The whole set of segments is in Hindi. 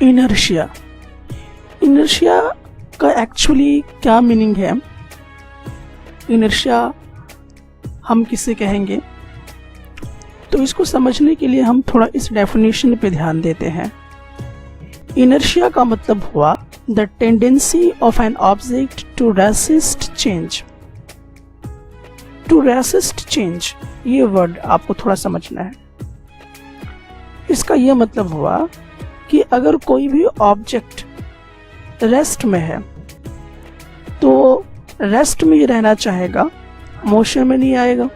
इनर्शिया। इनर्शिया का एक्चुअली क्या मीनिंग है? इनर्शिया हम किसे कहेंगे? तो इसको समझने के लिए हम थोड़ा इस डेफिनेशन पे ध्यान देते हैं। इनर्शिया का मतलब हुआ the tendency of an object to resist change. To resist change, ये वर्ड आपको थोड़ा समझना है। इसका यह मतलब हुआ कि अगर कोई भी ऑब्जेक्ट रेस्ट में है तो रेस्ट में ही रहना चाहेगा, मोशन में नहीं आएगा।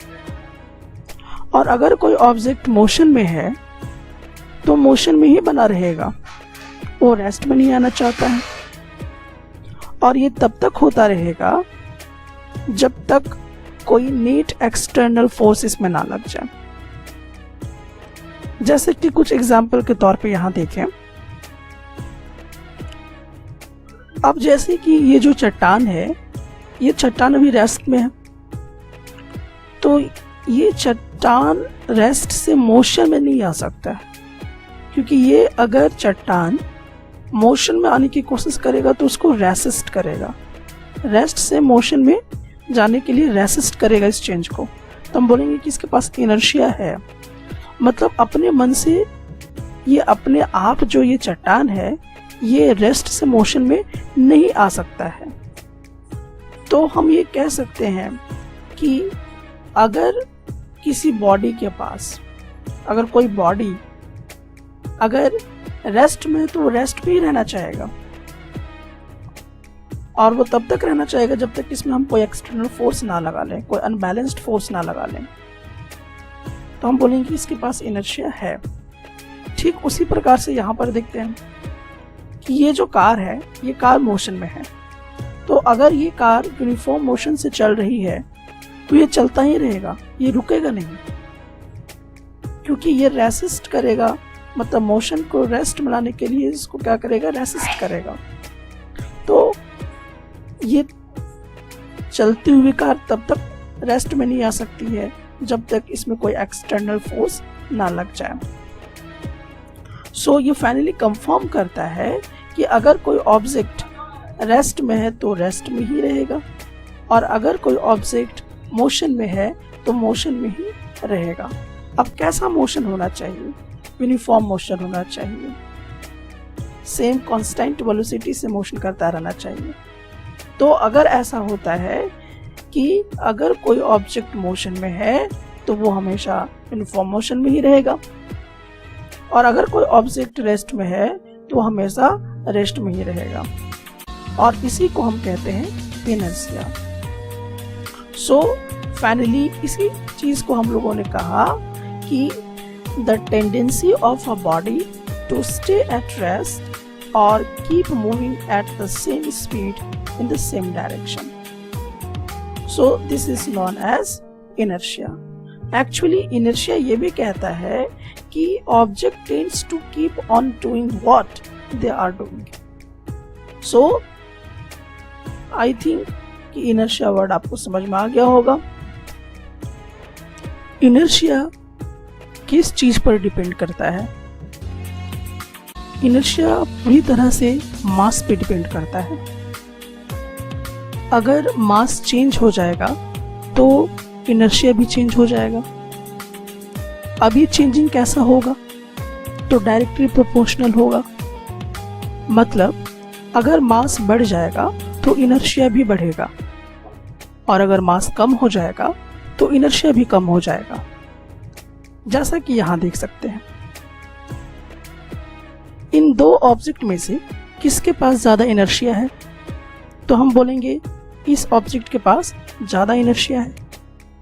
और अगर कोई ऑब्जेक्ट मोशन में है तो मोशन में ही बना रहेगा, वो रेस्ट में नहीं आना चाहता है। और ये तब तक होता रहेगा जब तक कोई नेट एक्सटर्नल फोर्स इसमें ना लग जाए। जैसे कि कुछ एग्जाम्पल के तौर पे यहां देखें। अब जैसे कि ये जो चट्टान है, ये चट्टान अभी रेस्ट में है, तो ये चट्टान रेस्ट से मोशन में नहीं आ सकता है, क्योंकि ये अगर चट्टान मोशन में आने की कोशिश करेगा तो उसको रेसिस्ट करेगा। रेस्ट से मोशन में जाने के लिए रेसिस्ट करेगा इस चेंज को। तो हम बोलेंगे कि इसके पास इनर्शिया है, मतलब अपने मन से ये अपने आप जो ये चट्टान है ये रेस्ट से मोशन में नहीं आ सकता है। तो हम ये कह सकते हैं कि अगर किसी बॉडी के पास, अगर कोई बॉडी अगर रेस्ट में, तो रेस्ट में ही रहना चाहेगा, और वो तब तक रहना चाहेगा जब तक इसमें हम कोई एक्सटर्नल फोर्स ना लगा लें, कोई अनबैलेंस्ड फोर्स ना लगा लें। तो हम बोलेंगे कि इसके पास इनर्शिया है। ठीक उसी प्रकार से यहाँ पर देखते हैं कि ये जो कार है, ये कार मोशन में है। तो अगर ये कार यूनिफॉर्म मोशन से चल रही है तो ये चलता ही रहेगा, ये रुकेगा नहीं, क्योंकि ये रेसिस्ट करेगा, मतलब मोशन को रेस्ट में लाने के लिए इसको क्या करेगा, रेसिस्ट करेगा। तो ये चलती हुई कार तब तक रेस्ट में नहीं आ सकती है जब तक इसमें कोई एक्सटर्नल फोर्स ना लग जाए। सो ये फाइनली कंफर्म करता है कि अगर कोई ऑब्जेक्ट रेस्ट में है तो रेस्ट में ही रहेगा, और अगर कोई ऑब्जेक्ट मोशन में है तो मोशन में ही रहेगा। अब कैसा मोशन होना चाहिए? यूनिफॉर्म मोशन होना चाहिए, सेम कांस्टेंट वेलोसिटी से मोशन करता रहना चाहिए। तो अगर ऐसा होता है कि अगर कोई ऑब्जेक्ट मोशन में है तो वो हमेशा यूनिफॉर्म मोशन में ही रहेगा, और अगर कोई ऑब्जेक्ट रेस्ट में है तो हमेशा रेस्ट में ही रहेगा, और इसी को हम कहते हैं इनर्शिया। सो फाइनली इसी चीज को हम लोगों ने कहा कि the tendency of a body to stay at rest और keep moving at the same speed in the same direction. So this is known as inertia. Actually inertia ये भी कहता है कि object tends to keep on doing what they are doing. So I think कि इनर्शिया वर्ड आपको समझ में आ गया होगा। इनर्शिया किस चीज पर डिपेंड करता है? इनर्शिया पूरी तरह से मास पे डिपेंड करता है। अगर मास चेंज हो जाएगा तो इनर्शिया भी चेंज हो जाएगा। अब ये चेंजिंग कैसा होगा? तो डायरेक्टली प्रोपोर्शनल होगा। मतलब अगर मास बढ़ जाएगा तो इनर्शिया भी बढ़ेगा, और अगर मास कम हो जाएगा तो इनर्शिया भी कम हो जाएगा, जैसा कि यहां देख सकते हैं। इन दो ऑब्जेक्ट में से किसके पास ज्यादा इनर्शिया है? तो हम बोलेंगे इस ऑब्जेक्ट के पास ज्यादा इनर्शिया है।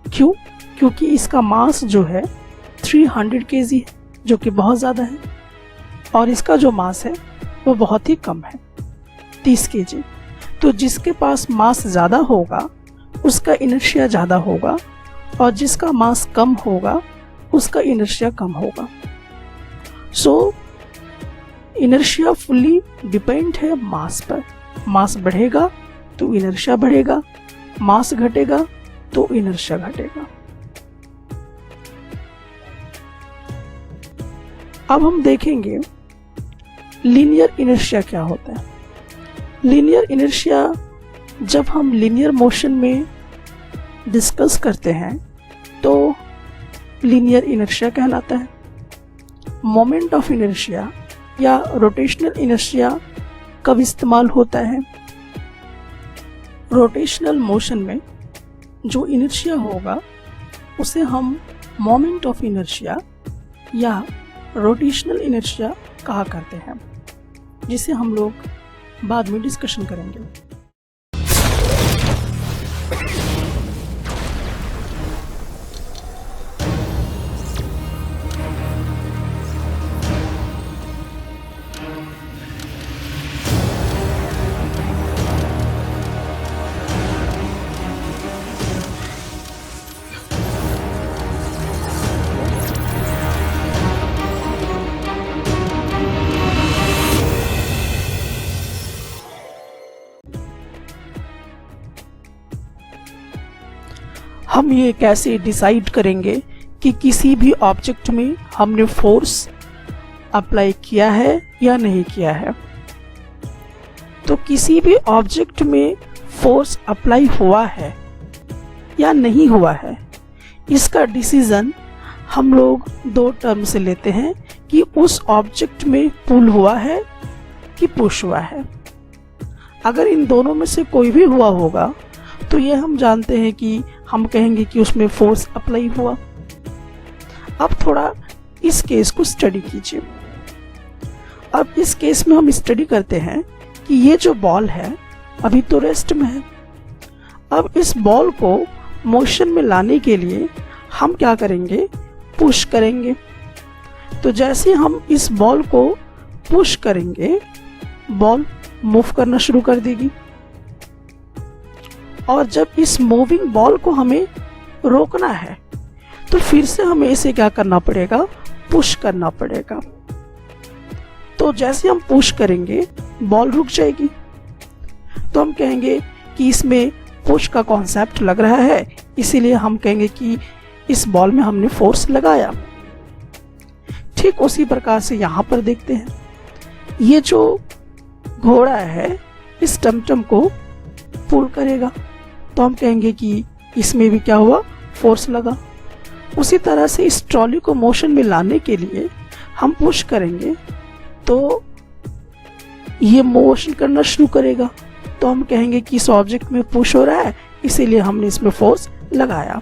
क्यों? क्योंकि इसका मास जो है 300 kg है, जो कि बहुत ज्यादा है, और इसका जो मास है वो बहुत ही कम है, 30 kg। तो जिसके पास मास ज्यादा होगा उसका इनर्शिया ज्यादा होगा, और जिसका मास कम होगा उसका इनर्शिया कम होगा। सो इनर्शिया फुल्ली डिपेंड है मास पर। मास बढ़ेगा तो इनर्शिया बढ़ेगा, मास घटेगा तो इनर्शिया घटेगा। अब हम देखेंगे लीनियर इनर्शिया क्या होता है? लीनियर इनर्शिया जब हम लीनियर मोशन में डिस्कस करते हैं तो लीनियर इनर्शिया कहलाता है। मोमेंट ऑफ इनर्शिया या रोटेशनल इनर्शिया कब इस्तेमाल होता है? रोटेशनल मोशन में जो इनर्शिया होगा उसे हम मोमेंट ऑफ इनर्शिया या रोटेशनल इनर्शिया कहा करते हैं, जिसे हम लोग बाद में डिस्कशन करेंगे। हम ये कैसे डिसाइड करेंगे कि किसी भी ऑब्जेक्ट में हमने फोर्स अप्लाई किया है या नहीं किया है? तो किसी भी ऑब्जेक्ट में फोर्स अप्लाई हुआ है या नहीं हुआ है, इसका डिसीजन हम लोग दो टर्म से लेते हैं कि उस ऑब्जेक्ट में पुल हुआ है कि पुश हुआ है। अगर इन दोनों में से कोई भी हुआ होगा तो ये हम जानते हैं कि हम कहेंगे कि उसमें फोर्स अप्लाई हुआ। अब थोड़ा इस केस को स्टडी कीजिए। अब इस केस में हम स्टडी करते हैं कि ये जो बॉल है अभी तो रेस्ट में है। अब इस बॉल को मोशन में लाने के लिए हम क्या करेंगे? पुश करेंगे। तो जैसे हम इस बॉल को पुश करेंगे, बॉल मूव करना शुरू कर देगी। और जब इस मूविंग बॉल को हमें रोकना है तो फिर से हमें इसे क्या करना पड़ेगा? पुश करना पड़ेगा। तो जैसे हम पुश करेंगे बॉल रुक जाएगी। तो हम कहेंगे कि इसमें पुश का कॉन्सेप्ट लग रहा है, इसीलिए हम कहेंगे कि इस बॉल में हमने फोर्स लगाया। ठीक उसी प्रकार से यहां पर देखते हैं, ये जो घोड़ा है इस टमटम को पुल करेगा, तो हम कहेंगे कि इसमें भी क्या हुआ? फोर्स लगा। उसी तरह से इस ट्रॉली को मोशन में लाने के लिए हम पुश करेंगे तो ये मोशन करना शुरू करेगा, तो हम कहेंगे कि इस ऑब्जेक्ट में पुश हो रहा है, इसीलिए हमने इसमें फोर्स लगाया।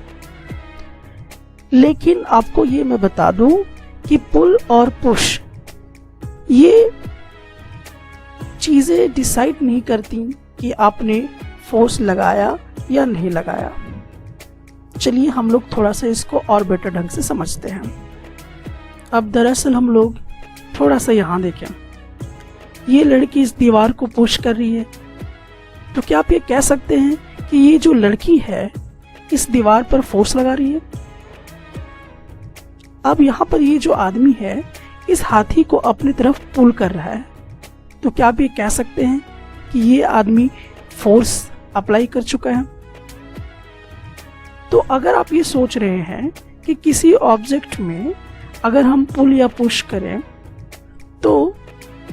लेकिन आपको ये मैं बता दूं कि पुल और पुश ये चीजें डिसाइड नहीं करती कि आपने फोर्स लगाया या नहीं लगाया। चलिए हम लोग थोड़ा सा इसको और बेटर ढंग से समझते हैं। अब दरअसल हम लोग थोड़ा सा यहाँ देखें, ये लड़की इस दीवार को पुश कर रही है, तो क्या आप ये कह सकते हैं कि ये जो लड़की है इस दीवार पर फोर्स लगा रही है? अब यहाँ पर ये जो आदमी है इस हाथी को अपनी तरफ पुल कर रहा है, तो क्या आप ये कह सकते हैं कि ये आदमी फोर्स अप्लाई कर चुका है? तो अगर आप ये सोच रहे हैं कि किसी ऑब्जेक्ट में अगर हम पुल या पुश करें तो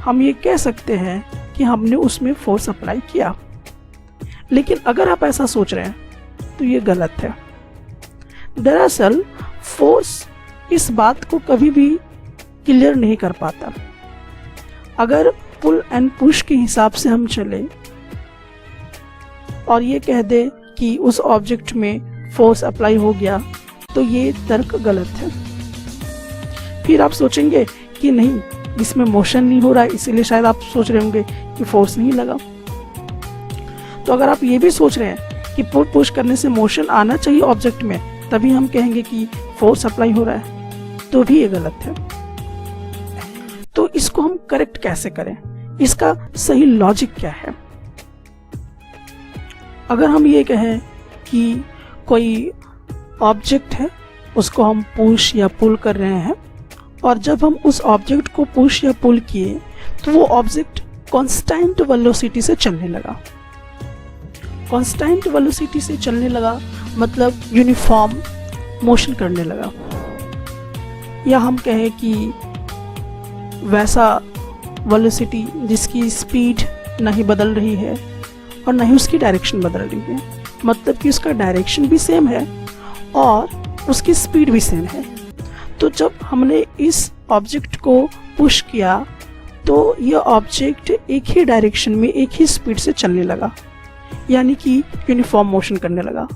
हम ये कह सकते हैं कि हमने उसमें फोर्स अप्लाई किया, लेकिन अगर आप ऐसा सोच रहे हैं तो ये गलत है। दरअसल फोर्स इस बात को कभी भी क्लियर नहीं कर पाता। अगर पुल एंड पुश के हिसाब से हम चले और ये कह दे कि उस ऑब्जेक्ट में फोर्स अप्लाई हो गया, तो ये तर्क गलत है। फिर आप सोचेंगे कि नहीं, इसमें मोशन नहीं हो रहा है, इसीलिए शायद आप सोच रहे होंगे कि फोर्स नहीं लगा। तो अगर आप ये भी सोच रहे हैं कि पुल पुश करने से मोशन आना चाहिए ऑब्जेक्ट में, तभी हम कहेंगे कि फोर्स अप्लाई हो रहा है, तो भी ये गलत है। तो इसको हम करेक्ट कैसे करें? इसका सही लॉजिक क्या है? अगर हम ये कहें कि कोई ऑब्जेक्ट है, उसको हम पुश या पुल कर रहे हैं, और जब हम उस ऑब्जेक्ट को पुश या पुल किए तो वो ऑब्जेक्ट कांस्टेंट वेलोसिटी से चलने लगा। कांस्टेंट वेलोसिटी से चलने लगा मतलब यूनिफॉर्म मोशन करने लगा, या हम कहें कि वैसा वेलोसिटी जिसकी स्पीड नहीं बदल रही है और नहीं उसकी डायरेक्शन बदल रही है, मतलब कि उसका डायरेक्शन भी सेम है और उसकी स्पीड भी सेम है। तो जब हमने इस ऑब्जेक्ट को पुश किया तो यह ऑब्जेक्ट एक ही डायरेक्शन में एक ही स्पीड से चलने लगा, यानी कि यूनिफॉर्म मोशन करने लगा।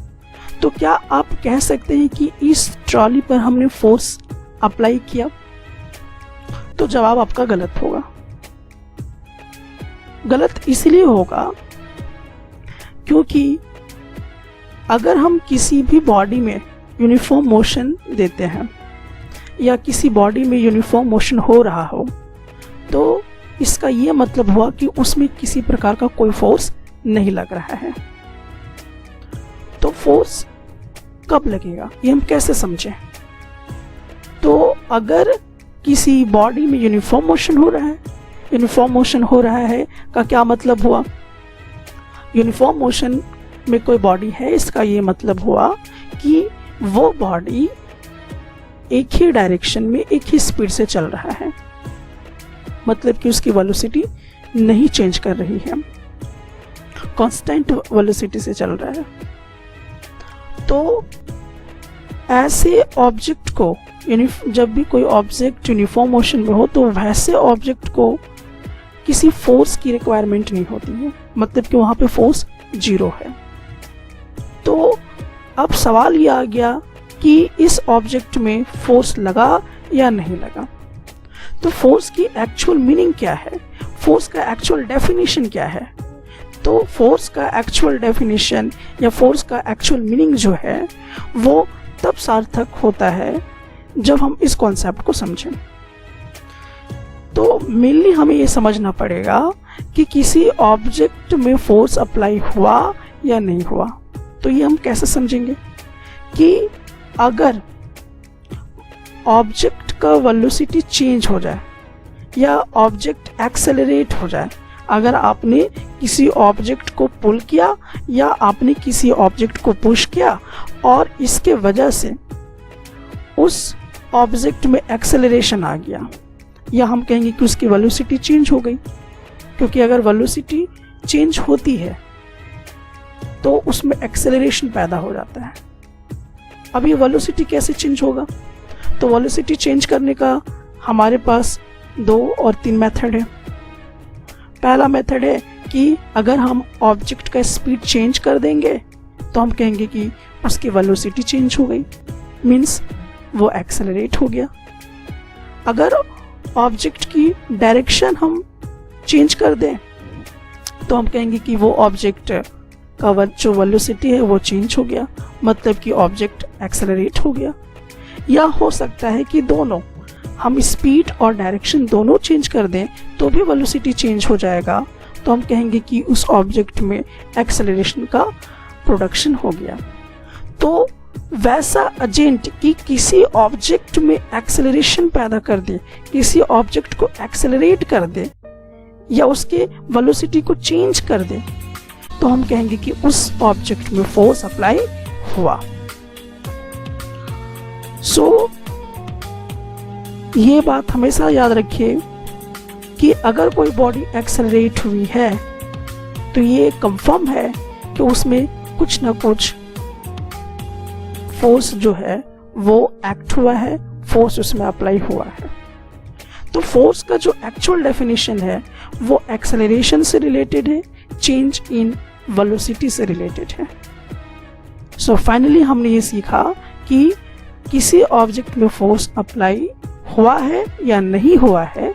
तो क्या आप कह सकते हैं कि इस ट्रॉली पर हमने फोर्स अप्लाई किया? तो जवाब आपका गलत होगा। गलत इसलिए होगा क्योंकि अगर हम किसी भी बॉडी में यूनिफॉर्म मोशन देते हैं या किसी बॉडी में यूनिफॉर्म मोशन हो रहा हो तो इसका यह मतलब हुआ कि उसमें किसी प्रकार का कोई फोर्स नहीं लग रहा है। तो फोर्स कब लगेगा ये हम कैसे समझें? तो अगर किसी बॉडी में यूनिफॉर्म मोशन हो रहा है, यूनिफॉर्म मोशन हो रहा है का क्या मतलब हुआ? यूनिफॉर्म मोशन में कोई बॉडी है, इसका ये मतलब हुआ कि वो बॉडी एक ही डायरेक्शन में एक ही स्पीड से चल रहा है, मतलब कि उसकी वेलोसिटी नहीं चेंज कर रही है, कांस्टेंट वेलोसिटी से चल रहा है। तो ऐसे ऑब्जेक्ट को जब भी कोई ऑब्जेक्ट यूनिफॉर्म मोशन में हो तो वैसे ऑब्जेक्ट को किसी फोर्स की रिक्वायरमेंट नहीं होती है, मतलब कि वहां पे फोर्स जीरो है। तो अब सवाल ये आ गया कि इस ऑब्जेक्ट में फोर्स लगा या नहीं लगा। तो फोर्स की एक्चुअल मीनिंग क्या है, फोर्स का एक्चुअल डेफिनेशन क्या है? तो फोर्स का एक्चुअल डेफिनेशन या फोर्स का एक्चुअल मीनिंग जो है वो तब सार्थक होता है जब हम इस कॉन्सेप्ट को समझें। तो मेनली हमें ये समझना पड़ेगा कि किसी ऑब्जेक्ट में फोर्स अप्लाई हुआ या नहीं हुआ। तो ये हम कैसे समझेंगे कि अगर ऑब्जेक्ट का वेलोसिटी चेंज हो जाए या ऑब्जेक्ट एक्सेलरेट हो जाए, अगर आपने किसी ऑब्जेक्ट को पुल किया या आपने किसी ऑब्जेक्ट को पुश किया और इसके वजह से उस ऑब्जेक्ट में एक्सेलरेशन आ गया, या हम कहेंगे कि उसकी वेलोसिटी चेंज हो गई, क्योंकि अगर वेलोसिटी चेंज होती है तो उसमें एक्सेलरेशन पैदा हो जाता है। अब ये वेलोसिटी कैसे चेंज होगा? तो वेलोसिटी चेंज करने का हमारे पास 2 और 3 मेथड है। पहला मेथड है कि अगर हम ऑब्जेक्ट का स्पीड चेंज कर देंगे तो हम कहेंगे कि उसकी वेलोसिटी चेंज हो गई, मीन्स वो एक्सेलरेट हो गया। अगर ऑब्जेक्ट की डायरेक्शन हम चेंज कर दें तो हम कहेंगे कि वो ऑब्जेक्ट का जो वेलोसिटी है वो चेंज हो गया, मतलब कि ऑब्जेक्ट एक्सेलरेट हो गया। या हो सकता है कि दोनों, हम स्पीड और डायरेक्शन दोनों चेंज कर दें तो भी वेलोसिटी चेंज हो जाएगा, तो हम कहेंगे कि उस ऑब्जेक्ट में एक्सेलरेशन का प्रोडक्शन हो गया। तो वैसा एजेंट कि किसी ऑब्जेक्ट में एक्सेलरेशन पैदा कर दे, किसी ऑब्जेक्ट को एक्सेलरेट कर दे या उसके वेलोसिटी को चेंज कर दे, तो हम कहेंगे कि उस ऑब्जेक्ट में फोर्स अप्लाई हुआ। ये बात हमेशा याद रखिए कि अगर कोई बॉडी एक्सेलरेट हुई है तो ये कंफर्म है कि उसमें कुछ ना कुछ फोर्स जो है वो एक्ट हुआ है, फोर्स उसमें अप्लाई हुआ है। तो फोर्स का जो एक्चुअल डेफिनेशन है वो एक्सेलरेशन से रिलेटेड है, चेंज इन वेलोसिटी से रिलेटेड है। सो फाइनली हमने ये सीखा कि किसी ऑब्जेक्ट में फोर्स अप्लाई हुआ है या नहीं हुआ है।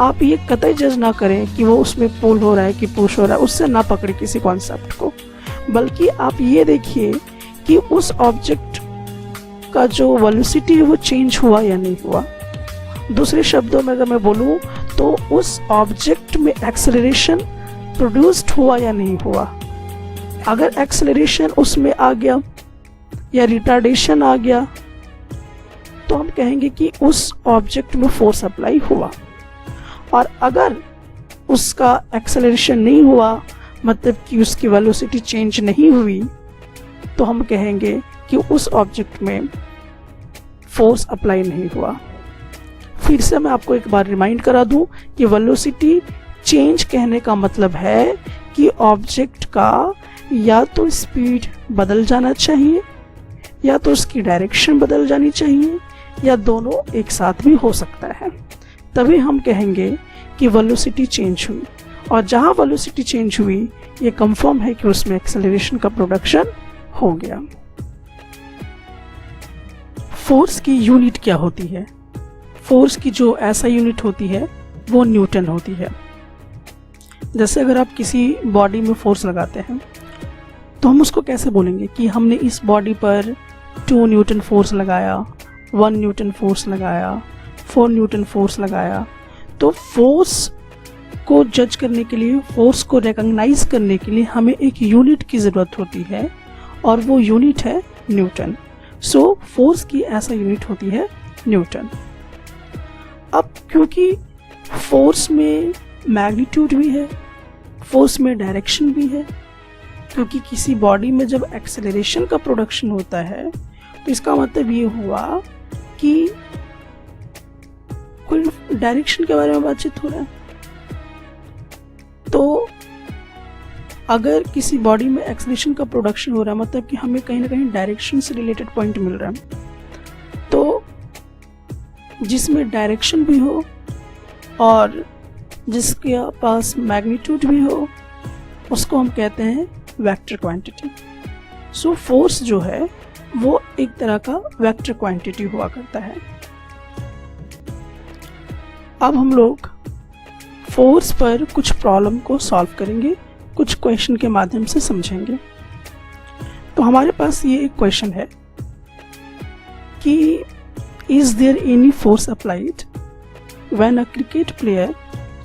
आप ये कतई जज ना करें कि वो उसमें पुल हो रहा है कि पुश हो रहा है, उससे ना पकड़े किसी कॉन्सेप्ट को, बल्कि आप ये देखिए कि उस ऑब्जेक्ट का जो वेलोसिटी है वो चेंज हुआ या नहीं हुआ। दूसरे शब्दों में अगर मैं बोलूं तो उस ऑब्जेक्ट में एक्सेलरेशन प्रोड्यूस्ड हुआ या नहीं हुआ। अगर एक्सेलरेशन उसमें आ गया या रिटार्डेशन आ गया तो हम कहेंगे कि उस ऑब्जेक्ट में फोर्स अप्लाई हुआ, और अगर उसका एक्सेलरेशन नहीं हुआ, मतलब कि उसकी वेलोसिटी चेंज नहीं हुई, तो हम कहेंगे कि उस ऑब्जेक्ट में फोर्स अप्लाई नहीं हुआ। फिर से मैं आपको एक बार रिमाइंड करा दूं कि वेलोसिटी चेंज कहने का मतलब है कि ऑब्जेक्ट का या तो स्पीड बदल जाना चाहिए या तो उसकी डायरेक्शन बदल जानी चाहिए या दोनों एक साथ भी हो सकता है, तभी हम कहेंगे कि वेलोसिटी चेंज हुई। और जहां वेलोसिटी चेंज हुई ये कंफर्म है कि उसमें एक्सेलरेशन का प्रोडक्शन हो गया। फोर्स की यूनिट क्या होती है? फोर्स की जो ऐसा यूनिट होती है वो न्यूटन होती है। जैसे अगर आप किसी बॉडी में फोर्स लगाते हैं तो हम उसको कैसे बोलेंगे कि हमने इस बॉडी पर 2 न्यूटन फोर्स लगाया, 1 न्यूटन फोर्स लगाया, 4 न्यूटन फोर्स लगाया। तो फोर्स को जज करने के लिए, फोर्स को रिकॉग्नाइज करने के लिए हमें एक यूनिट की ज़रूरत होती है और वो यूनिट है न्यूटन। सो फोर्स की ऐसा यूनिट होती है न्यूटन। अब क्योंकि फोर्स में मैग्नीट्यूड भी है, फोर्स में डायरेक्शन भी है, क्योंकि किसी बॉडी में जब एक्सेलरेशन का प्रोडक्शन होता है तो इसका मतलब ये हुआ कि कोई डायरेक्शन के बारे में बातचीत हो रहा है। तो अगर किसी बॉडी में एक्सेलरेशन का प्रोडक्शन हो रहा है मतलब कि हमें कहीं ना कहीं डायरेक्शन से रिलेटेड पॉइंट मिल रहा है। तो जिसमें डायरेक्शन भी हो और जिसके पास मैग्नीट्यूड भी हो उसको हम कहते हैं वेक्टर क्वांटिटी। सो फोर्स जो है वो एक तरह का वेक्टर क्वांटिटी हुआ करता है। अब हम लोग फोर्स पर कुछ प्रॉब्लम को सॉल्व करेंगे, कुछ क्वेश्चन के माध्यम से समझेंगे। तो हमारे पास ये एक क्वेश्चन है कि is there any force applied when a cricket player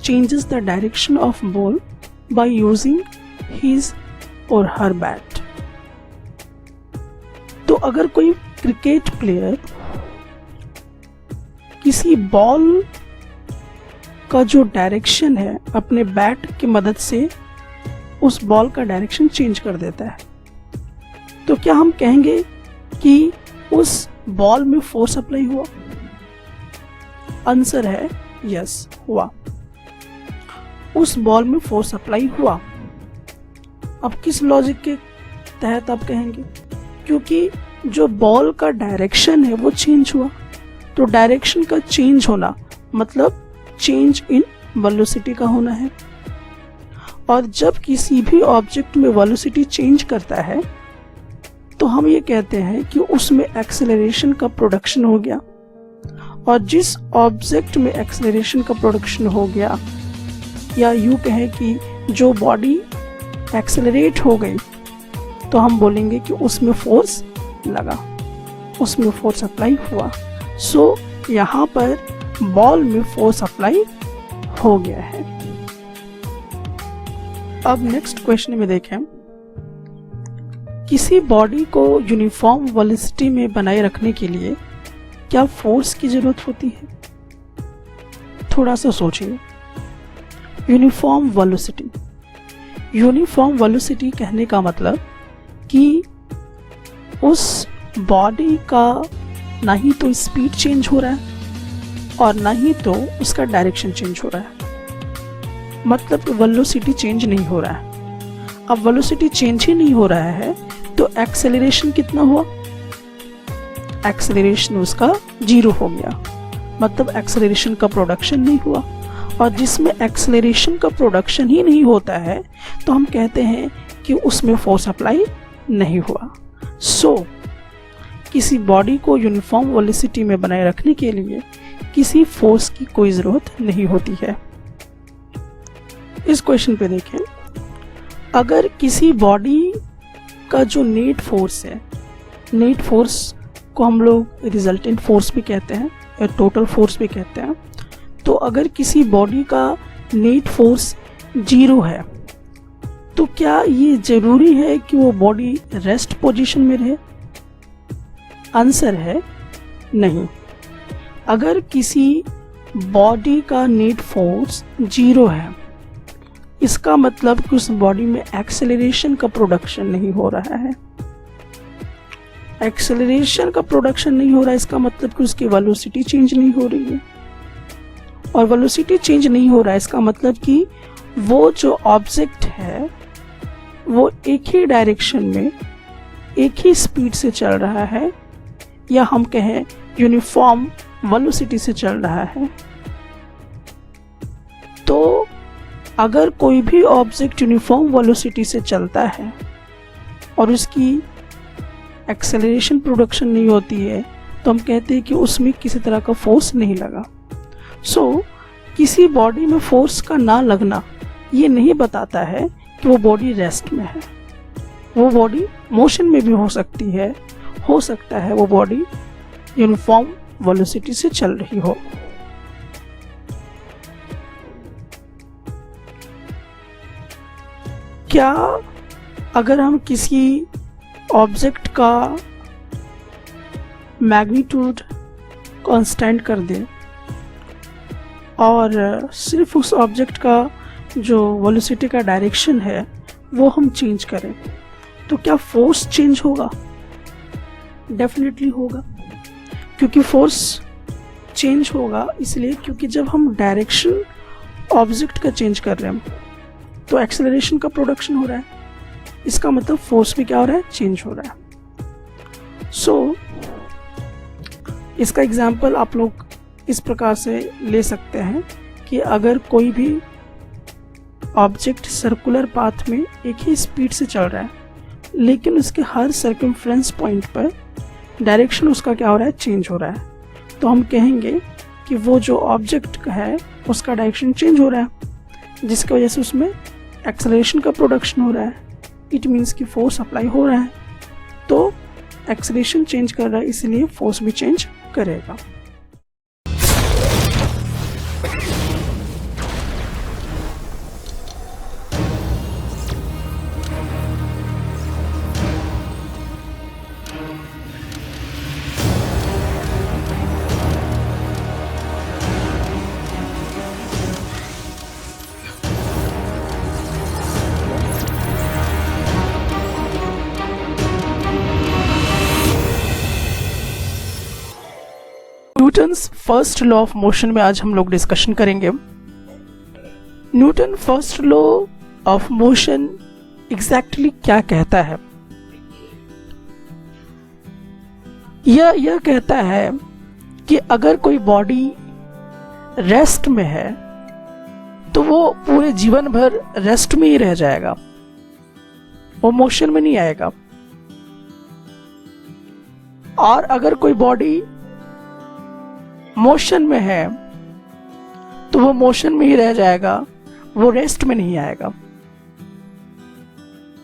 changes the direction of ball by using his or her bat. तो अगर कोई क्रिकेट प्लेयर किसी बॉल का जो डायरेक्शन है अपने बैट की मदद से उस बॉल का डायरेक्शन चेंज कर देता है, तो क्या हम कहेंगे कि उस बॉल में फोर्स अप्लाई हुआ? आंसर है यस, हुआ। उस बॉल में फोर्स अप्लाई हुआ। अब किस लॉजिक के तहत आप कहेंगे? क्योंकि जो बॉल का डायरेक्शन है वो चेंज हुआ, तो डायरेक्शन का चेंज होना मतलब चेंज इन वेलोसिटी का होना है। और जब किसी भी ऑब्जेक्ट में वेलोसिटी चेंज करता है तो हम ये कहते हैं कि उसमें एक्सेलरेशन का प्रोडक्शन हो गया। और जिस ऑब्जेक्ट में एक्सेलरेशन का प्रोडक्शन हो गया, या यूं कहें कि जो बॉडी एक्सेलरेट हो गई, तो हम बोलेंगे कि उसमें फोर्स लगा, उसमें फोर्स अप्लाई हुआ। सो यहाँ पर बॉल में फोर्स अप्लाई हो गया है। अब नेक्स्ट क्वेश्चन में देखें, किसी बॉडी को यूनिफॉर्म वेलोसिटी में बनाए रखने के लिए क्या फोर्स की जरूरत होती है? थोड़ा सा सोचिए। यूनिफॉर्म वेलोसिटी, यूनिफॉर्म वेलोसिटी कहने का मतलब कि उस बॉडी का ना ही तो स्पीड चेंज हो रहा है और ना ही तो उसका डायरेक्शन चेंज हो रहा है, मतलब वेलोसिटी चेंज नहीं हो रहा है। अब वेलोसिटी चेंज ही नहीं हो रहा है तो एक्सेलरेशन कितना हुआ? एक्सेलरेशन उसका 0 हो गया, मतलब एक्सेलरेशन का प्रोडक्शन नहीं हुआ। और जिसमें एक्सेलरेशन का प्रोडक्शन ही नहीं होता है तो हम कहते हैं कि उसमें फोर्स अप्लाई नहीं हुआ। सो किसी बॉडी को यूनिफॉर्म वेलोसिटी में बनाए रखने के लिए किसी फोर्स की कोई ज़रूरत नहीं होती है। इस क्वेश्चन पे देखें, अगर किसी बॉडी का जो नेट फोर्स है, नेट फोर्स को हम लोग रिजल्टेंट फोर्स भी कहते हैं या टोटल फोर्स भी कहते हैं, तो अगर किसी बॉडी का नेट फोर्स 0 है तो क्या ये जरूरी है कि वो बॉडी रेस्ट पोजीशन में रहे? आंसर है नहीं। अगर किसी बॉडी का नेट फोर्स 0 है, इसका मतलब कि उस बॉडी में एक्सेलरेशन का प्रोडक्शन नहीं हो रहा है। एक्सेलरेशन का प्रोडक्शन नहीं हो रहा है, इसका मतलब कि उसकी वेलोसिटी चेंज नहीं हो रही है। और वेलोसिटी चेंज नहीं हो रहा है, इसका मतलब कि वो जो ऑब्जेक्ट है वो एक ही डायरेक्शन में एक ही स्पीड से चल रहा है, या हम कहें यूनिफॉर्म वेलोसिटी से चल रहा है। तो अगर कोई भी ऑब्जेक्ट यूनिफॉर्म वेलोसिटी से चलता है और उसकी एक्सेलरेशन प्रोडक्शन नहीं होती है, तो हम कहते हैं कि उसमें किसी तरह का फोर्स नहीं लगा। किसी बॉडी में फोर्स का ना लगना ये नहीं बताता है कि वो बॉडी रेस्ट में है। वो बॉडी मोशन में भी हो सकती है, हो सकता है वो बॉडी यूनिफॉर्म वेलोसिटी से चल रही हो। क्या अगर हम किसी ऑब्जेक्ट का मैग्नीट्यूड कांस्टेंट कर दें और सिर्फ उस ऑब्जेक्ट का जो वेलोसिटी का डायरेक्शन है वो हम चेंज करें, तो क्या फोर्स चेंज होगा? डेफिनेटली होगा, क्योंकि फोर्स चेंज होगा इसलिए क्योंकि जब हम डायरेक्शन ऑब्जेक्ट का चेंज कर रहे हैं तो एक्सेलरेशन का प्रोडक्शन हो रहा है, इसका मतलब फोर्स भी क्या हो रहा है? चेंज हो रहा है। इसका एग्जाम्पल आप लोग इस प्रकार से ले सकते हैं कि अगर कोई भी ऑब्जेक्ट सर्कुलर पाथ में एक ही स्पीड से चल रहा है, लेकिन उसके हर सर्कमफ्रेंस पॉइंट पर डायरेक्शन उसका क्या हो रहा है? चेंज हो रहा है, तो हम कहेंगे कि वो जो ऑब्जेक्ट है उसका डायरेक्शन चेंज हो रहा है, जिसकी वजह से उसमें एक्सेलरेशन का प्रोडक्शन हो रहा है। इट मीन्स कि फोर्स अप्लाई हो रहा है, तो एक्सेलरेशन चेंज कर रहा है इसलिए फोर्स भी चेंज करेगा। Newton's first law of motion में आज हम लोग डिस्कशन करेंगे। Newton first law of motion exactly क्या कहता है? यह कहता है कि अगर कोई बॉडी रेस्ट में है तो वो पूरे जीवन भर रेस्ट में ही रह जाएगा, वो मोशन में नहीं आएगा। और अगर कोई बॉडी मोशन में है तो वो मोशन में ही रह जाएगा, वो रेस्ट में नहीं आएगा।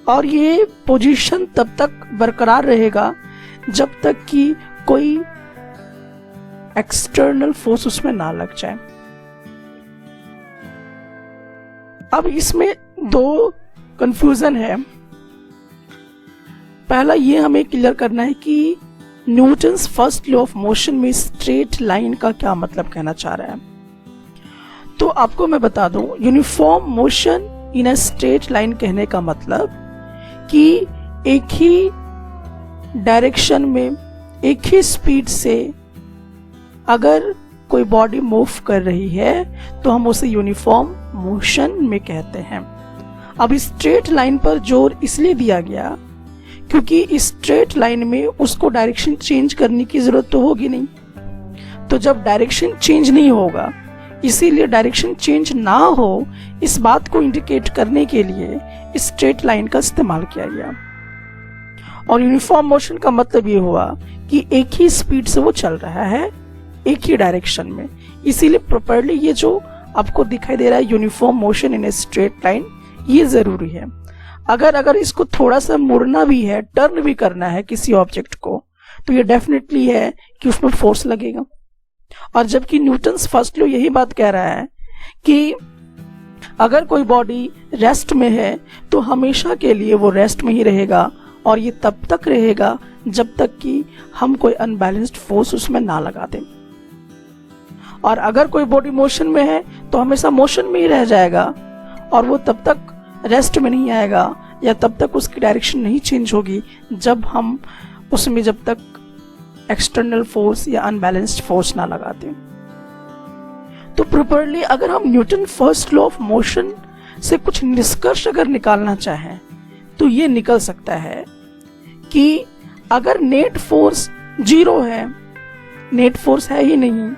और ये पोजीशन तब तक बरकरार रहेगा जब तक कि कोई एक्सटर्नल फोर्स उसमें ना लग जाए। अब इसमें दो कंफ्यूजन है। पहला ये हमें क्लियर करना है कि Newton's first law of motion में स्ट्रेट लाइन का क्या मतलब कहना चाह रहा है। तो आपको मैं बता दूं, uniform motion in a straight line कहने का मतलब कि एक ही डायरेक्शन में एक ही स्पीड से अगर कोई बॉडी मूव कर रही है तो हम उसे यूनिफॉर्म मोशन में कहते हैं। अब इस स्ट्रेट लाइन पर जोर इसलिए दिया गया क्योंकि इस स्ट्रेट लाइन में उसको डायरेक्शन चेंज करने की जरूरत तो होगी नहीं। तो जब डायरेक्शन चेंज नहीं होगा, इसीलिए डायरेक्शन चेंज ना हो इस बात को इंडिकेट करने के लिए इस स्ट्रेट लाइन का इस्तेमाल किया गया। और यूनिफॉर्म मोशन का मतलब ये हुआ कि एक ही स्पीड से वो चल रहा है एक ही डायरेक्शन में, इसीलिए प्रॉपर्ली ये जो आपको दिखाई दे रहा है uniform motion in a straight line, ये जरूरी है। अगर इसको थोड़ा सा मुड़ना भी है, टर्न भी करना है किसी ऑब्जेक्ट को, तो ये डेफिनेटली है कि उसमें फोर्स लगेगा। और जबकि न्यूटन्स फर्स्ट लॉ यही बात कह रहा है कि अगर कोई बॉडी रेस्ट में है तो हमेशा के लिए वो रेस्ट में ही रहेगा, और ये तब तक रहेगा जब तक कि हम कोई अनबैलेंस्ड फोर्स उसमें ना लगा दें। और अगर कोई बॉडी मोशन में है तो हमेशा मोशन में ही रह जाएगा, और वो तब तक रेस्ट में नहीं आएगा या तब तक उसकी डायरेक्शन नहीं चेंज होगी जब हम उसमें जब तक एक्सटर्नल फोर्स या अनबैलेंस्ड फोर्स ना लगाते। तो प्रॉपरली अगर हम Newton first law of motion से कुछ निष्कर्ष अगर निकालना चाहें तो ये निकल सकता है कि अगर नेट फोर्स 0 है, नेट फोर्स है ही नहीं,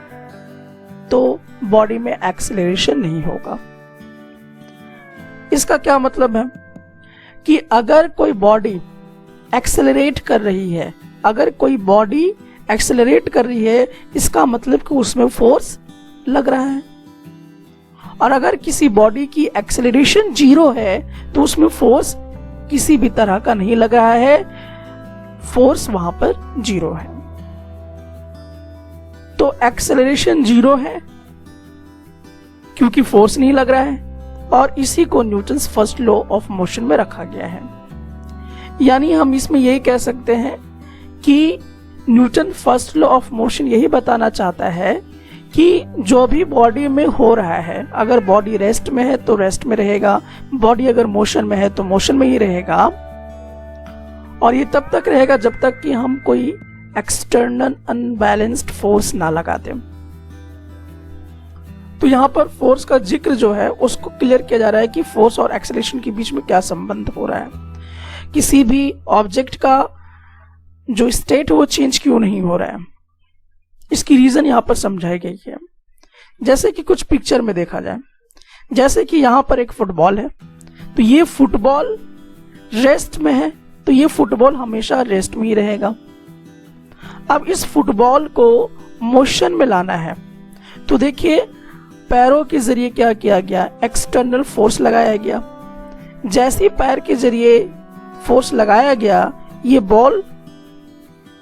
तो बॉडी में एक्सेलरेशन नहीं होगा। इसका क्या मतलब है कि अगर कोई बॉडी एक्सेलरेट कर रही है, अगर कोई बॉडी एक्सेलरेट कर रही है, इसका मतलब कि उसमें फोर्स लग रहा है। और अगर किसी बॉडी की एक्सेलरेशन 0 है तो उसमें फोर्स किसी भी तरह का नहीं लग रहा है, फोर्स वहां पर 0 है। तो एक्सेलरेशन 0 है क्योंकि फोर्स नहीं लग रहा है, और इसी को Newton's first law of motion में रखा गया है। यानी हम इसमें यही कह सकते हैं कि Newton first law of motion यही बताना चाहता है कि जो भी बॉडी में हो रहा है, अगर बॉडी रेस्ट में है तो रेस्ट में रहेगा, बॉडी अगर मोशन में है तो मोशन में ही रहेगा, और ये तब तक रहेगा जब तक कि हम कोई एक्सटर्नल अनबैलेंस्ड फोर्स ना लगा दें। तो यहां पर फोर्स का जिक्र जो है उसको क्लियर किया जा रहा है कि फोर्स और एक्सेलरेशन के बीच में क्या संबंध हो रहा है। किसी भी ऑब्जेक्ट का जो स्टेट है वो चेंज क्यों नहीं हो रहा है, इसकी रीजन यहां पर समझाई गई है। जैसे कि कुछ पिक्चर में देखा जाए, जैसे कि यहां पर एक फुटबॉल है, तो ये फुटबॉल रेस्ट में है, तो ये फुटबॉल हमेशा रेस्ट में ही रहेगा। अब इस फुटबॉल को मोशन में लाना है, तो देखिए पैरों के जरिए क्या किया गया, एक्सटर्नल फोर्स लगाया गया। जैसे पैर के जरिए फोर्स लगाया गया, ये बॉल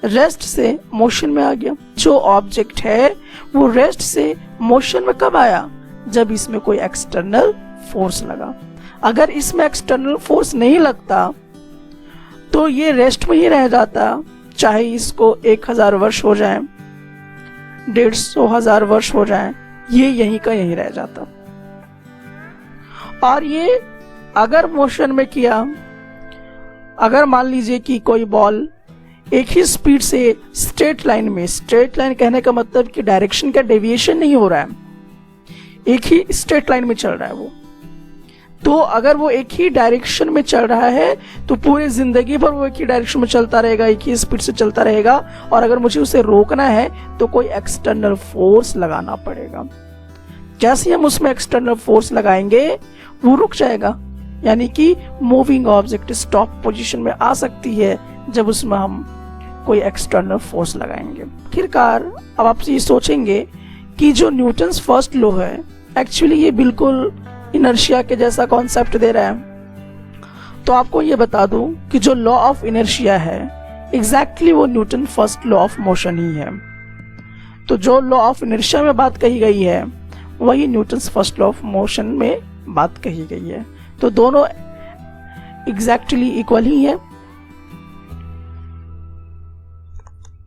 रेस्ट से मोशन में आ गया। जो ऑब्जेक्ट है वो रेस्ट से मोशन में कब आया, जब इसमें कोई एक्सटर्नल फोर्स लगा। अगर इसमें एक्सटर्नल फोर्स नहीं लगता तो ये रेस्ट में ही रह जाता, चाहे इसको 1000 वर्ष हो जाए, 150,000 वर्ष हो जाए, ये यहीं का यहीं रह जाता। और ये अगर मोशन में किया, अगर मान लीजिए कि कोई बॉल एक ही स्पीड से स्ट्रेट लाइन में, स्ट्रेट लाइन कहने का मतलब कि डायरेक्शन का डेविएशन नहीं हो रहा है, एक ही स्ट्रेट लाइन में चल रहा है वो, तो अगर वो एक ही डायरेक्शन में चल रहा है तो पूरी जिंदगी भर वो एक ही डायरेक्शन में चलता रहेगा, एक ही स्पीड से चलता रहेगा। और अगर मुझे उसे रोकना है तो कोई एक्सटर्नल फोर्स लगाना पड़ेगा। जैसे हम उसमें एक्सटर्नल फोर्स लगाएंगे वो रुक जाएगा, यानी कि मूविंग ऑब्जेक्ट स्टॉप पोजीशन में आ सकती है जब उसमें हम कोई एक्सटर्नल फोर्स लगाएंगे। आखिरकार अब आप ये सोचेंगे कि जो न्यूटन्स फर्स्ट लॉ है एक्चुअली ये बिल्कुल इनर्शिया के जैसा कॉन्सेप्ट दे रहा है। तो आपको ये बता दूं कि जो लॉ ऑफ इनर्शिया है एग्जैक्टली वो Newton first law of motion ही है। तो जो लॉ ऑफ इनर्शिया में बात कही गई है वही Newton's first law of motion में बात कही गई है। तो दोनों एग्जैक्टली इक्वल ही है।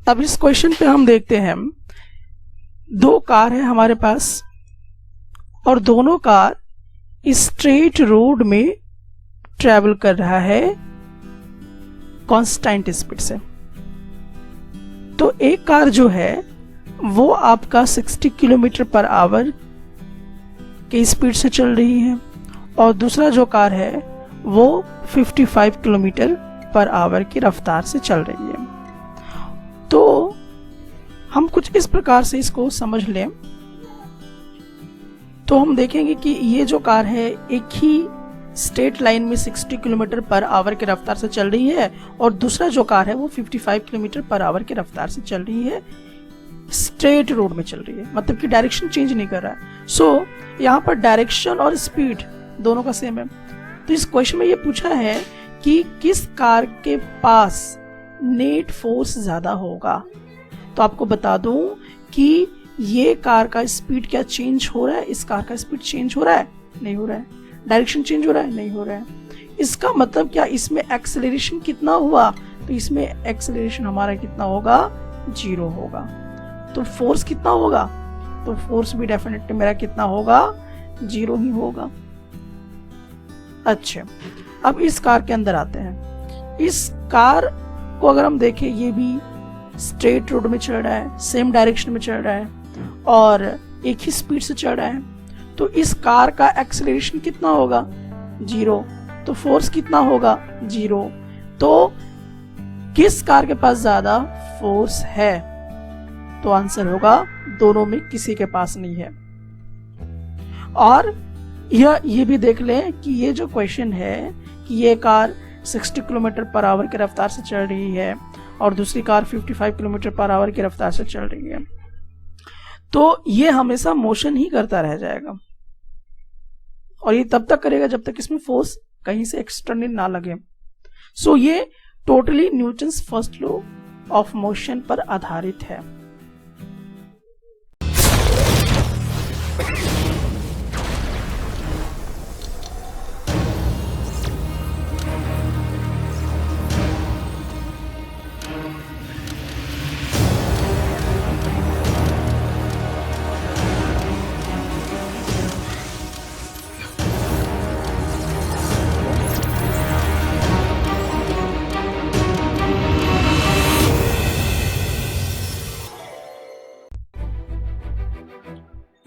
अब इस क्वेश्चन पे हम देखते हैं, 2 कार है हमारे पास और दोनों कार स्ट्रेट रोड में ट्रेवल कर रहा है कांस्टेंट स्पीड से। तो एक कार जो है वो आपका 60 किलोमीटर पर आवर की स्पीड से चल रही है और दूसरा जो कार है वो 55 किलोमीटर पर आवर की रफ्तार से चल रही है। तो हम कुछ इस प्रकार से इसको समझ लें तो हम देखेंगे कि ये जो कार है एक ही स्ट्रेट लाइन में 60 किलोमीटर पर आवर की रफ्तार से चल रही है और दूसरा जो कार है वो 55 किलोमीटर पर आवर की रफ्तार से चल रही है, स्ट्रेट रोड में चल रही है, मतलब कि डायरेक्शन चेंज नहीं कर रहा है। सो यहाँ पर डायरेक्शन और स्पीड दोनों का सेम है। तो इस क्वेश्चन में ये पूछा है कि किस कार के पास नेट फोर्स ज्यादा होगा। तो आपको बता दूं कि ये कार का स्पीड क्या चेंज हो रहा है, इस कार का स्पीड चेंज हो रहा है, नहीं हो रहा है। डायरेक्शन चेंज हो रहा है, नहीं हो रहा है। इसका मतलब क्या, इसमें एक्सेलरेशन कितना हुआ, तो इसमें एक्सेलरेशन हमारा कितना होगा, 0 होगा। तो फोर्स कितना होगा, तो फोर्स भी डेफिनेटली मेरा कितना होगा, 0 ही होगा। अच्छा, अब इस कार के अंदर आते हैं। इस कार को अगर हम देखें, ये भी स्ट्रेट रोड में चल रहा है, सेम डायरेक्शन में चल रहा है और एक ही स्पीड से चल रहा है, तो इस कार का एक्सेलरेशन कितना होगा? 0। तो फोर्स कितना होगा? 0। तो किस कार के पास ज्यादा फोर्स है? तो आंसर होगा दोनों में किसी के पास नहीं है। और ये भी देख लें कि ये जो क्वेश्चन है कि ये कार 60 किलोमीटर पर आवर की रफ्तार से चल रही है और दूसरी कार 55 किलोमीटर पर आवर की रफ्तार से चल रही है, तो ये हमेशा मोशन ही करता रह जाएगा और ये तब तक करेगा जब तक इसमें फोर्स कहीं से एक्सटर्नल ना लगे। सो ये totally Newton's first law of motion पर आधारित है।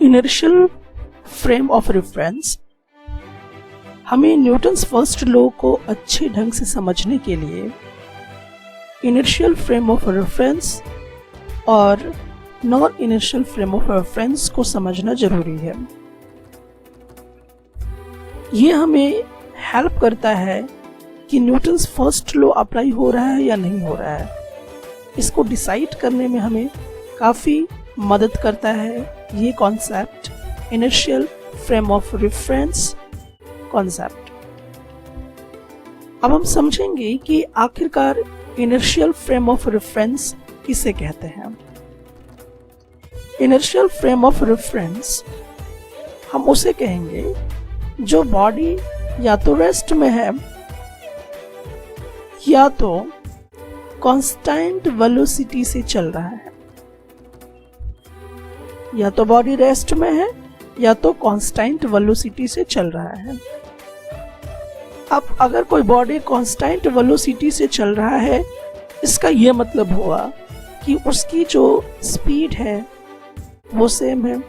Inertial frame of reference. हमें न्यूटन्स फर्स्ट लॉ को अच्छे ढंग से समझने के लिए इनर्शियल फ्रेम ऑफ रेफरेंस और non inertial frame of reference को समझना जरूरी है। ये हमें हेल्प करता है कि न्यूटन्स फर्स्ट लॉ अप्लाई हो रहा है या नहीं हो रहा है, इसको डिसाइड करने में हमें काफी मदद करता है ये concept, inertial frame of reference concept. अब हम समझेंगे कि आखिरकार इनर्शियल फ्रेम ऑफ रेफरेंस किसे कहते हैं। इनर्शियल फ्रेम ऑफ रेफरेंस हम उसे कहेंगे जो बॉडी या तो रेस्ट में है या तो कांस्टेंट वेलोसिटी से चल रहा है, या तो बॉडी रेस्ट में है या तो कांस्टेंट वेलोसिटी से चल रहा है। अब अगर कोई बॉडी कांस्टेंट वेलोसिटी से चल रहा है, इसका यह मतलब हुआ कि उसकी जो स्पीड है वो सेम है,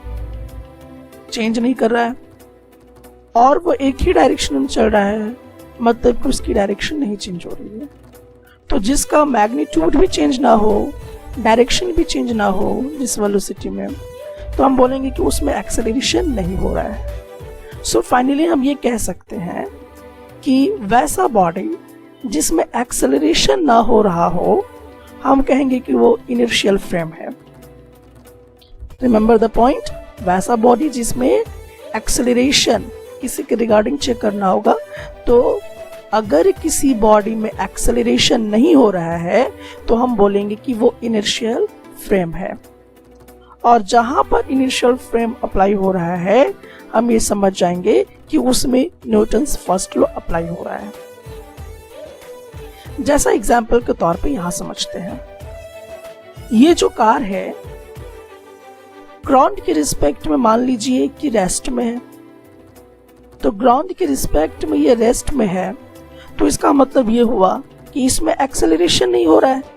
चेंज नहीं कर रहा है, और वो एक ही डायरेक्शन में चल रहा है, मतलब कि उसकी डायरेक्शन नहीं चेंज हो रही है। तो जिसका मैग्नीट्यूड भी चेंज ना हो, डायरेक्शन भी चेंज ना हो जिस वेलोसिटी में, तो हम बोलेंगे कि उसमें एक्सेलरेशन नहीं हो रहा है। सो फाइनली हम ये कह सकते हैं कि वैसा बॉडी जिसमें एक्सेलरेशन ना हो रहा हो, हम कहेंगे कि वो इनर्शियल फ्रेम है। रिमेंबर द पॉइंट, वैसा बॉडी जिसमें एक्सेलरेशन, किसी के रिगार्डिंग चेक करना होगा, तो अगर किसी बॉडी में एक्सेलरेशन नहीं हो रहा है तो हम बोलेंगे कि वो इनर्शियल फ्रेम है। और जहां पर इनिशियल फ्रेम अप्लाई हो रहा है, हम ये समझ जाएंगे कि उसमें न्यूटन्स फर्स्ट लॉ अप्लाई हो रहा है। जैसा एग्जाम्पल के तौर पे यहां समझते हैं, ये जो कार है ग्राउंड के रिस्पेक्ट में मान लीजिए कि रेस्ट में है, तो ग्राउंड के रिस्पेक्ट में ये रेस्ट में है, तो इसका मतलब ये हुआ कि इसमें एक्सेलरेशन नहीं हो रहा है।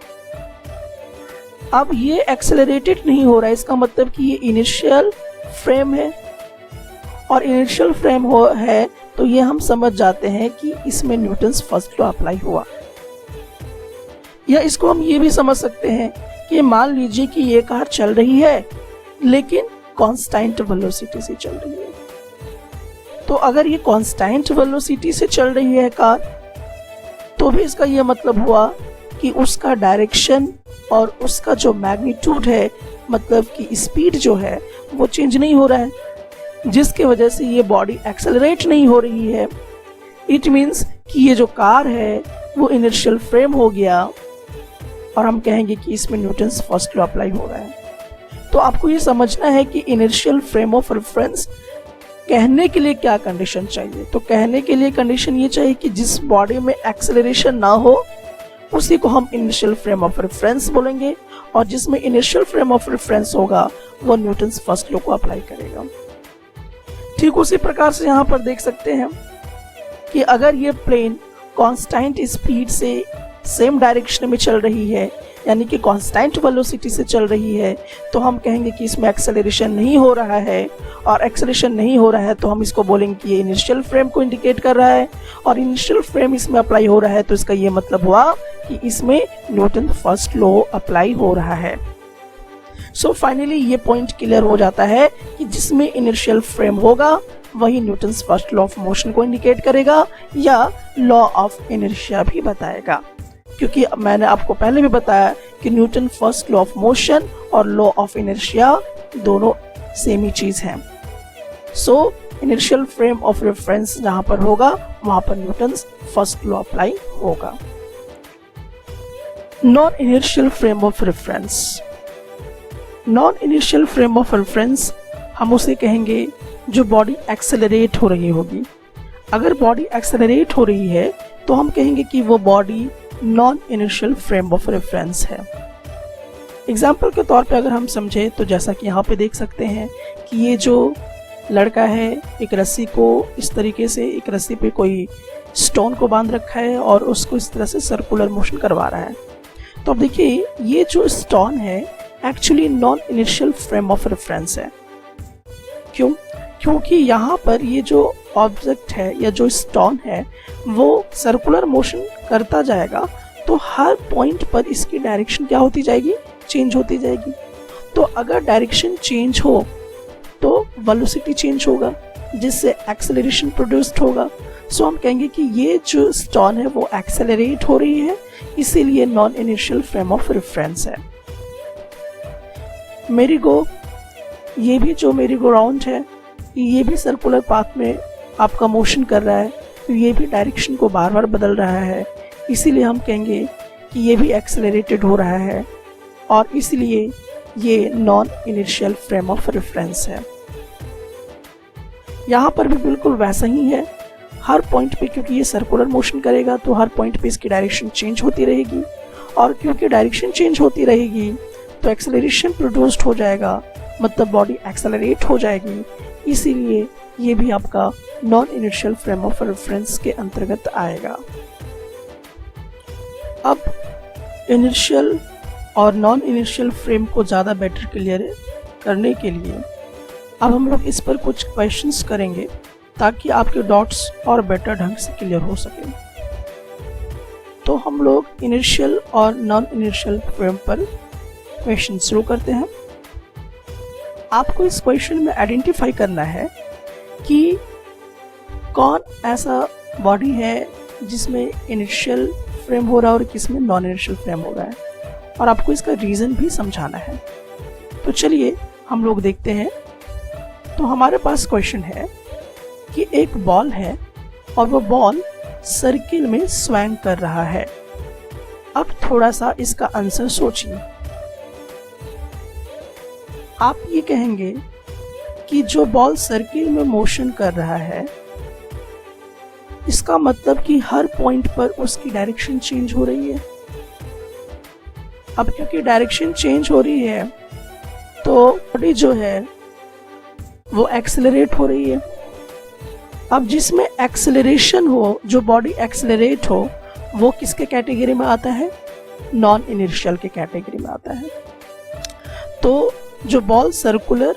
अब ये एक्सेलरेटेड नहीं हो रहा है, इसका मतलब कि ये इनिशियल फ्रेम है, और इनिशियल फ्रेम है तो ये हम समझ जाते हैं कि इसमें न्यूटन्स फर्स्ट लॉ अप्लाई हुआ। या इसको हम ये भी समझ सकते हैं कि मान लीजिए कि ये कार चल रही है लेकिन कांस्टेंट वेलोसिटी से चल रही है, तो अगर ये कांस्टेंट वेलोसिटी से चल रही है कार, तो भी इसका ये मतलब हुआ कि उसका डायरेक्शन और उसका जो मैग्नीट्यूड है, मतलब कि स्पीड जो है वो चेंज नहीं हो रहा है, जिसके वजह से ये बॉडी एक्सेलरेट नहीं हो रही है। इट मीन्स कि ये जो कार है वो इनर्शियल फ्रेम हो गया, और हम कहेंगे कि इसमें न्यूटन्स फर्स्ट लॉ अप्लाई हो रहा है। तो आपको ये समझना है कि इनर्शियल फ्रेम ऑफ रेफरेंस कहने के लिए क्या कंडीशन चाहिए। तो कहने के लिए कंडीशन ये चाहिए कि जिस बॉडी में एक्सेलरेशन ना हो उसी को हम इनिशियल फ्रेम ऑफ रेफरेंस बोलेंगे, और जिसमें इनिशियल फ्रेम ऑफ रेफरेंस होगा वो न्यूटन्स फर्स्ट लॉ को अप्लाई करेगा। ठीक उसी प्रकार से यहाँ पर देख सकते हैं कि अगर ये प्लेन कांस्टेंट स्पीड से सेम डायरेक्शन में चल रही है, यानी कि कांस्टेंट वेलोसिटी से चल रही है, तो हम कहेंगे कि इसमें एक्सेलरेशन नहीं हो रहा है। और एक्सेलरेशन नहीं हो रहा है तो हम इसको बोलेंगे कि ये इनिशियल फ्रेम को इंडिकेट कर रहा है, और इनिशियल फ्रेम इसमें अप्लाई हो रहा है, तो इसका ये मतलब हुआ कि इसमें न्यूटन फर्स्ट लॉ अप्लाई हो रहा है। सो फाइनली ये पॉइंट क्लियर हो जाता है कि जिसमें इनिशियल फ्रेम होगा वही Newton's first law of motion को इंडिकेट करेगा या लॉ ऑफ इनर्शिया भी बताएगा, क्योंकि मैंने आपको पहले भी बताया कि Newton first law of motion और लॉ ऑफ इनर्शिया दोनों सेम ही चीज हैं। So initial frame of reference जहां पर होगा वहां पर न्यूटन्स फर्स्ट लॉ अप्लाई होगा। Non initial frame of reference, non initial frame of reference हम उसे कहेंगे जो बॉडी एक्सेलरेट हो रही होगी। अगर बॉडी एक्सेलरेट हो रही है तो हम कहेंगे कि वो body non initial frame of reference है। एग्जाम्पल के तौर पे अगर हम समझे तो जैसा कि यहाँ पे देख सकते हैं कि ये जो लड़का है एक रस्सी को इस तरीके से, एक रस्सी पे कोई स्टोन को बांध रखा है और उसको इस तरह से सर्कुलर मोशन करवा रहा है। तो अब देखिए ये जो स्टोन है actually non initial frame of reference है। क्यों? क्योंकि यहाँ पर ये जो ऑब्जेक्ट है या जो स्टोन है वो सर्कुलर मोशन करता जाएगा, तो हर पॉइंट पर इसकी डायरेक्शन क्या होती जाएगी? चेंज होती जाएगी। तो अगर डायरेक्शन चेंज हो तो वेलोसिटी चेंज होगा, जिससे एक्सेलरेशन प्रोड्यूस्ड होगा। सो हम कहेंगे कि ये जो स्टोन है वो एक्सेलरेट हो रही है, इसीलिए non initial frame of reference है। मेरीगो, ये भी जो मेरीगो राउंड है ये भी सर्कुलर पाथ में आपका मोशन कर रहा है, तो ये भी डायरेक्शन को बार बार बदल रहा है, इसीलिए हम कहेंगे कि ये भी एक्सेलरेटेड हो रहा है और इसलिए ये non initial frame of reference है। यहाँ पर भी बिल्कुल वैसा ही है, हर पॉइंट पे क्योंकि ये सर्कुलर मोशन करेगा तो हर पॉइंट पे इसकी डायरेक्शन चेंज होती रहेगी, और क्योंकि डायरेक्शन चेंज होती रहेगी तो एक्सेलरेशन प्रोड्यूस्ड हो जाएगा, मतलब बॉडी एक्सेलरेट हो जाएगी, इसीलिए ये भी आपका non initial frame of reference के अंतर्गत आएगा। अब इनिशियल और नॉन इनिशियल फ्रेम को ज़्यादा बेटर क्लियर करने के लिए अब हम लोग इस पर कुछ क्वेश्चंस करेंगे ताकि आपके डॉट्स और बेटर ढंग से क्लियर हो सके। तो हम लोग इनिशियल और नॉन इनिशियल फ्रेम पर क्वेश्चन शुरू करते हैं। आपको इस क्वेश्चन में आइडेंटिफाई करना है कि कौन ऐसा बॉडी है जिसमें इनिशियल फ्रेम हो रहा है और किसमें नॉन इनिशियल फ्रेम हो रहा है, और आपको इसका रीज़न भी समझाना है। तो चलिए हम लोग देखते हैं। तो हमारे पास क्वेश्चन है कि एक बॉल है और वो बॉल सर्किल में स्वैंग कर रहा है। अब थोड़ा सा इसका आंसर सोचिए। आप ये कहेंगे कि जो बॉल सर्किल में मोशन कर रहा है इसका मतलब कि हर पॉइंट पर उसकी डायरेक्शन चेंज हो रही है। अब क्योंकि डायरेक्शन चेंज हो रही है तो बॉडी जो है वो एक्सेलरेट हो रही है। अब जिसमें एक्सेलरेशन हो, जो बॉडी एक्सेलरेट हो, वो किसके कैटेगरी में आता है? नॉन इनिशियल के कैटेगरी में आता है। तो जो बॉल सर्कुलर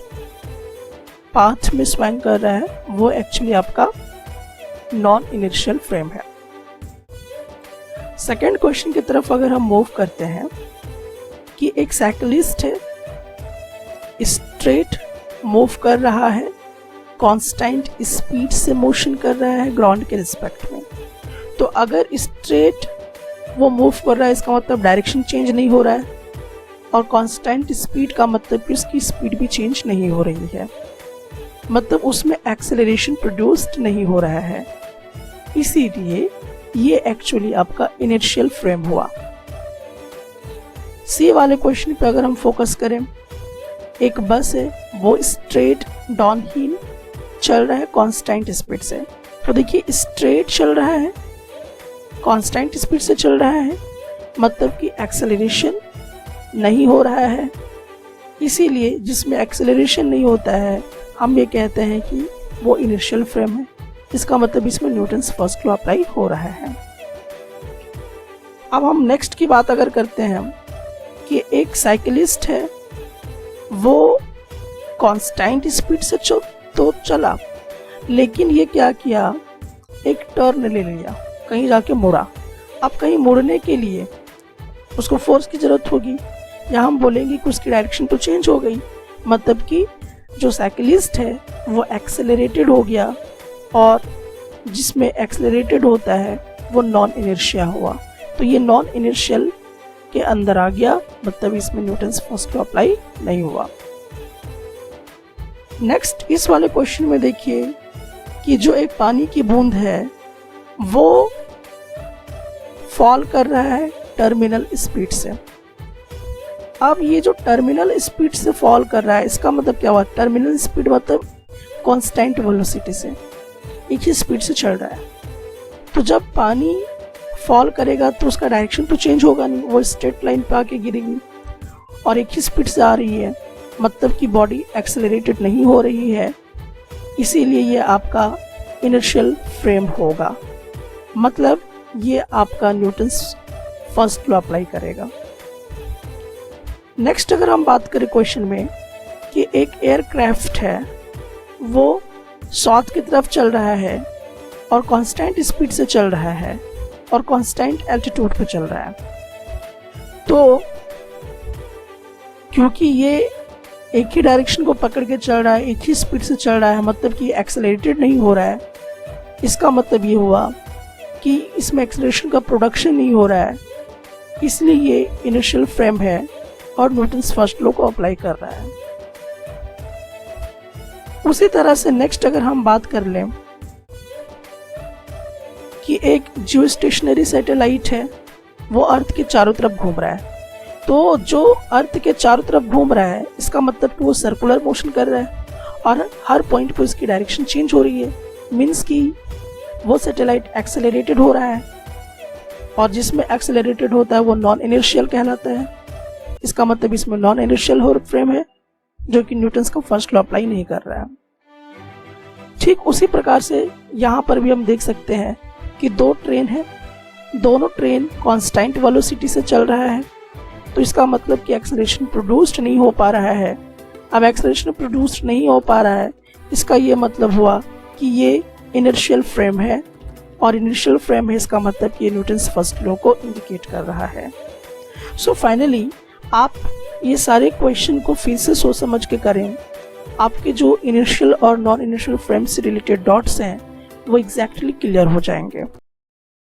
पाथ में स्वैंग कर रहा है वो एक्चुअली आपका नॉन इनिशियल फ्रेम है। सेकेंड क्वेश्चन की तरफ अगर हम मूव करते हैं कि एक साइकिलिस्ट है, स्ट्रेट मूव कर रहा है, कांस्टेंट स्पीड से मोशन कर रहा है ग्राउंड के रिस्पेक्ट में। तो अगर स्ट्रेट वो मूव कर रहा है इसका मतलब डायरेक्शन चेंज नहीं हो रहा है, और कांस्टेंट स्पीड का मतलब कि उसकी स्पीड भी चेंज नहीं हो रही है, मतलब उसमें एक्सेलरेशन प्रोड्यूस्ड नहीं हो रहा है, इसीलिए ये एक्चुअली आपका इनिशियल फ्रेम हुआ। सी वाले क्वेश्चन पे अगर हम फोकस करें, एक बस है वो स्ट्रेट डाउन हिल चल रहा है कांस्टेंट स्पीड से। तो देखिए स्ट्रेट चल रहा है, कांस्टेंट स्पीड से चल रहा है, मतलब कि एक्सेलरेशन नहीं हो रहा है, इसीलिए जिसमें एक्सेलरेशन नहीं होता है हम ये कहते हैं कि वो इनिशियल फ्रेम है। इसका मतलब इसमें न्यूटन्स फर्स्ट लॉ अप्लाई हो रहा है। अब हम नेक्स्ट की बात अगर करते हैं कि एक साइकिलिस्ट है, वो कांस्टेंट स्पीड से तो चला, लेकिन ये क्या किया, एक टर्न ले लिया, कहीं जाके मुड़ा। अब कहीं मुड़ने के लिए उसको फोर्स की ज़रूरत होगी, या हम बोलेंगे कि उसकी डायरेक्शन तो चेंज हो गई, मतलब कि जो साइकिलिस्ट है वो एक्सेलरेटेड हो गया, और जिसमें एक्सेलरेटेड होता है वो नॉन इनर्शिया हुआ। तो ये नॉन इनर्शियल के अंदर आ गया, मतलब इसमें न्यूटन्स फर्स्ट लॉ अप्लाई नहीं हुआ। नेक्स्ट इस वाले क्वेश्चन में देखिए कि जो एक पानी की बूंद है वो फॉल कर रहा है टर्मिनल स्पीड से। अब ये जो टर्मिनल स्पीड से फॉल कर रहा है, इसका मतलब क्या हुआ, टर्मिनल स्पीड मतलब कांस्टेंट वेलोसिटी से, एक ही स्पीड से चल रहा है। तो जब पानी फॉल करेगा तो उसका डायरेक्शन तो चेंज होगा नहीं, वो स्ट्रेट लाइन पे आके गिरेगी, और एक ही स्पीड से आ रही है, मतलब कि बॉडी एक्सेलरेटेड नहीं हो रही है, इसीलिए ये आपका इनर्शियल फ्रेम होगा, मतलब ये आपका न्यूटन्स फर्स्ट लॉ अप्लाई करेगा। नेक्स्ट अगर हम बात करें क्वेश्चन में कि एक एयरक्राफ्ट है, वो साउथ की तरफ चल रहा है और कांस्टेंट स्पीड से चल रहा है और कांस्टेंट एल्टीट्यूड पे चल रहा है। तो क्योंकि ये एक ही डायरेक्शन को पकड़ के चल रहा है, एक ही स्पीड से चल रहा है, मतलब कि एक्सेलरेटेड नहीं हो रहा है, इसका मतलब ये हुआ कि इसमें एक्सेलरेशन का प्रोडक्शन नहीं हो रहा है, इसलिए ये इनिशियल फ्रेम है और न्यूटन्स फर्स्ट लॉ को अप्लाई कर रहा है। उसी तरह से नेक्स्ट अगर हम बात कर लें कि एक जियो स्टेशनरी सैटेलाइट है, वो अर्थ के चारों तरफ घूम रहा है। तो जो अर्थ के चारों तरफ घूम रहा है, इसका मतलब कि वो सर्कुलर मोशन कर रहा है और हर पॉइंट पर उसकी डायरेक्शन चेंज हो रही है, मीन्स कि वो सैटेलाइट एक्सेलरेटेड हो रहा है, और जिसमें एक्सेलरेटेड होता है वो नॉन इनर्शियल कहलाता है। इसका मतलब इसमें नॉन इनर्शियल फ्रेम है, जो कि न्यूटन्स का फर्स्ट लॉ अप्लाई नहीं कर रहा है। ठीक उसी प्रकार से यहाँ पर भी हम देख सकते हैं कि दो ट्रेन है, दोनों ट्रेन कांस्टेंट वेलोसिटी से चल रहा है, तो इसका मतलब कि एक्सेलरेशन प्रोड्यूस्ड नहीं हो पा रहा है। अब एक्सेलरेशन प्रोड्यूस्ड नहीं हो पा रहा है, इसका ये मतलब हुआ कि ये इनर्शियल फ्रेम है, और इनर्शियल फ्रेम है इसका मतलब कि ये न्यूटन्स फर्स्ट लॉ को इंडिकेट कर रहा है। सो फाइनली आप ये सारे क्वेश्चन को फिर से सोच समझ के करें, आपके जो इनिशियल और नॉन इनिशियल फ्रेम से रिलेटेड डॉट्स हैं वो एग्जैक्टली क्लियर हो जाएंगे।